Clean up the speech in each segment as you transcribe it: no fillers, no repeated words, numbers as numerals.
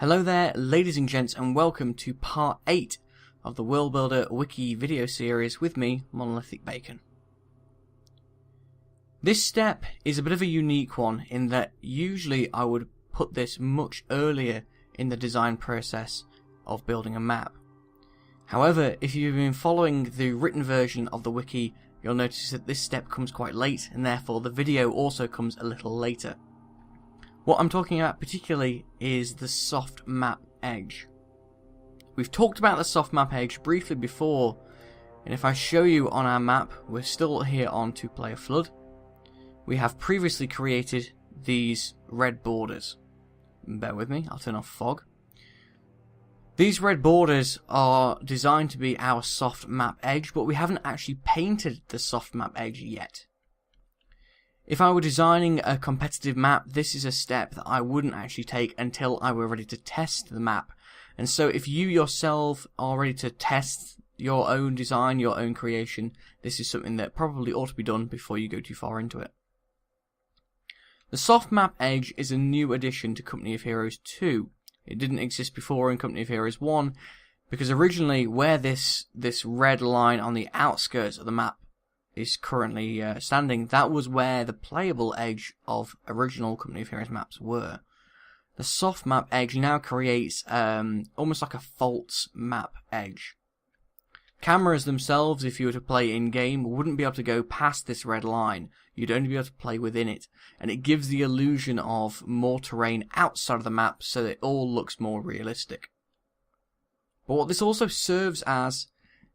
Hello there, ladies and gents, and welcome to part 8 of the World Builder Wiki video series with me, MonolithicBacon. This step is a bit of a unique one in that usually I would put this much earlier in the design process of building a map. However, if you've been following the written version of the wiki, you'll notice that this step comes quite late, and therefore the video also comes a little later. What I'm talking about particularly is the soft map edge. We've talked about the soft map edge briefly before, and if I show you on our map, we're still here on 2-player flood. We have previously created these red borders. Bear with me, I'll turn off fog. These red borders are designed to be our soft map edge, but we haven't actually painted the soft map edge yet. If I were designing a competitive map, this is a step that I wouldn't actually take until I were ready to test the map. And so if you yourself are ready to test your own design, your own creation, this is something that probably ought to be done before you go too far into it. The soft map edge is a new addition to Company of Heroes 2. It didn't exist before in Company of Heroes 1, because originally where this red line on the outskirts of the map is currently standing, that was where the playable edge of original Company of Heroes maps were. The soft map edge now creates almost like a false map edge. Cameras themselves, if you were to play in-game, wouldn't be able to go past this red line. You'd only be able to play within it, and it gives the illusion of more terrain outside of the map so that it all looks more realistic. But what this also serves as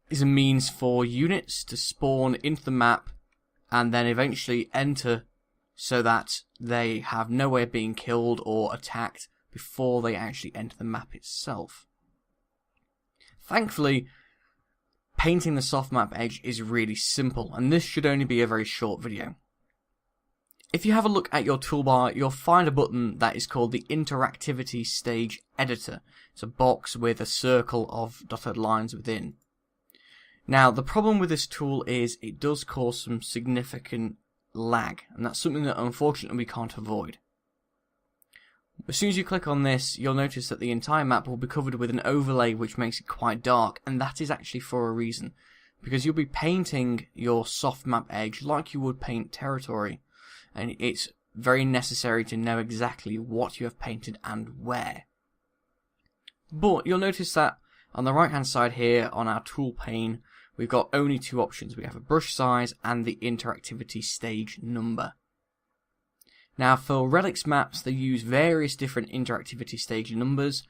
is a means for units to spawn into the map and then eventually enter so that they have no way of being killed or attacked before they actually enter the map itself. Thankfully, painting the soft map edge is really simple, and this should only be a very short video. If you have a look at your toolbar, you'll find a button that is called the Interactivity Stage Editor. It's a box with a circle of dotted lines within. Now, the problem with this tool is it does cause some significant lag, and that's something that unfortunately we can't avoid. As soon as you click on this, you'll notice that the entire map will be covered with an overlay which makes it quite dark, and that is actually for a reason. Because you'll be painting your soft map edge like you would paint territory, and it's very necessary to know exactly what you have painted and where. But you'll notice that on the right hand side here on our tool pane, we've got only two options. We have a brush size and the interactivity stage number. Now, for Relics maps, they use various different interactivity stage numbers,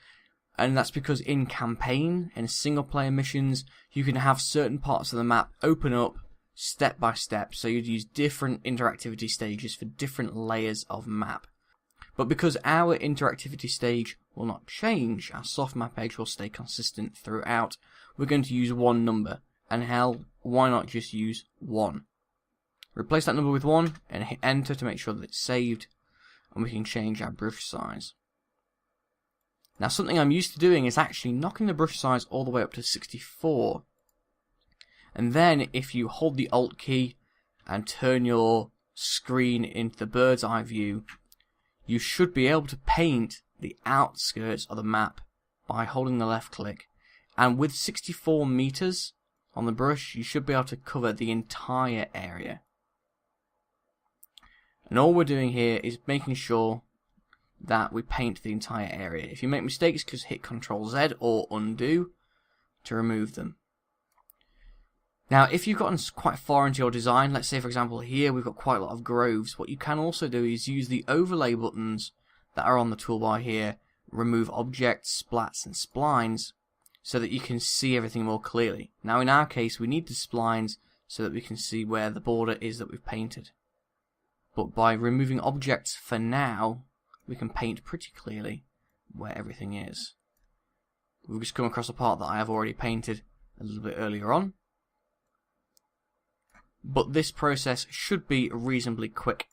and that's because in campaign and single player missions, you can have certain parts of the map open up step by step, so you'd use different interactivity stages for different layers of map. But because our interactivity stage will not change, our soft map edge will stay consistent throughout, we're going to use one number. And hell, why not just use 1? Replace that number with 1 and hit enter to make sure that it's saved, and we can change our brush size. Now, something I'm used to doing is actually knocking the brush size all the way up to 64. And then if you hold the Alt key and turn your screen into the bird's eye view, you should be able to paint the outskirts of the map by holding the left click. And with 64 meters on the brush, you should be able to cover the entire area. And all we're doing here is making sure that we paint the entire area. If you make mistakes, just hit Ctrl Z or undo to remove them. Now, if you've gotten quite far into your design, let's say for example here we've got quite a lot of groves, what you can also do is use the overlay buttons that are on the toolbar here, remove objects, splats and splines, so that you can see everything more clearly. Now in our case we need the splines so that we can see where the border is that we've painted. But by removing objects for now, we can paint pretty clearly where everything is. We've just come across a part that I have already painted a little bit earlier on. But this process should be reasonably quick.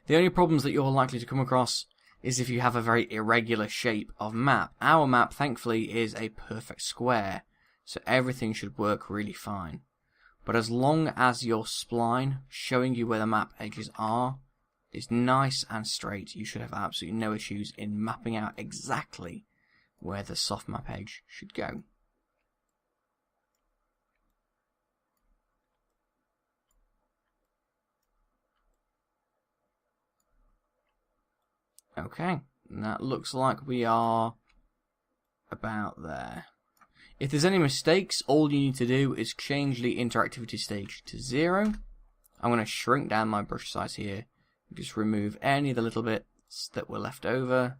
The only problems that you're likely to come across is if you have a very irregular shape of map. Our map, thankfully, is a perfect square, so everything should work really fine. But as long as your spline showing you where the map edges are is nice and straight, you should have absolutely no issues in mapping out exactly where the soft map edge should go. Okay, and that looks like we are about there. If there's any mistakes, all you need to do is change the interactivity stage to 0. I'm going to shrink down my brush size here. Just remove any of the little bits that were left over.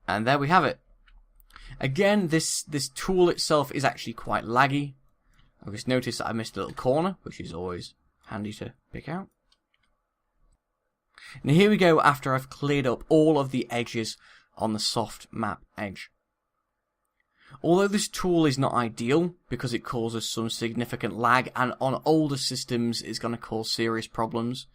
And there we have it. Again, this tool itself is actually quite laggy. I've just noticed that I missed a little corner, which is always handy to pick out. And here we go after I've cleared up all of the edges on the soft map edge. Although this tool is not ideal because it causes some significant lag and on older systems is going to cause serious problems,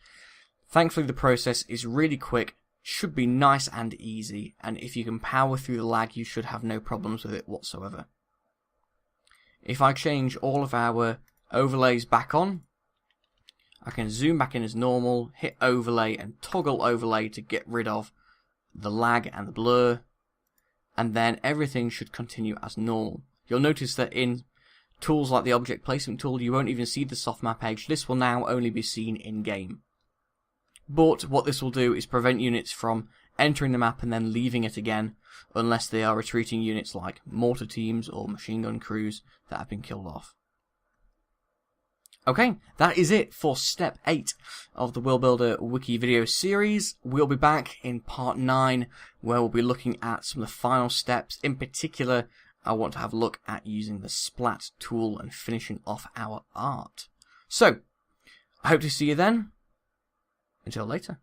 thankfully the process is really quick, should be nice and easy, and if you can power through the lag you should have no problems with it whatsoever. If I change all of our overlays back on, I can zoom back in as normal, hit overlay and toggle overlay to get rid of the lag and the blur, and then everything should continue as normal. You'll notice that in tools like the object placement tool you won't even see the soft map edge. This will now only be seen in game. But what this will do is prevent units from entering the map and then leaving it again, unless they are retreating units like mortar teams or machine gun crews that have been killed off. Okay, that is it for step 8 of the World Builder Wiki video series. We'll be back in part 9, where we'll be looking at some of the final steps. In particular, I want to have a look at using the splat tool and finishing off our art. So, I hope to see you then. Until later.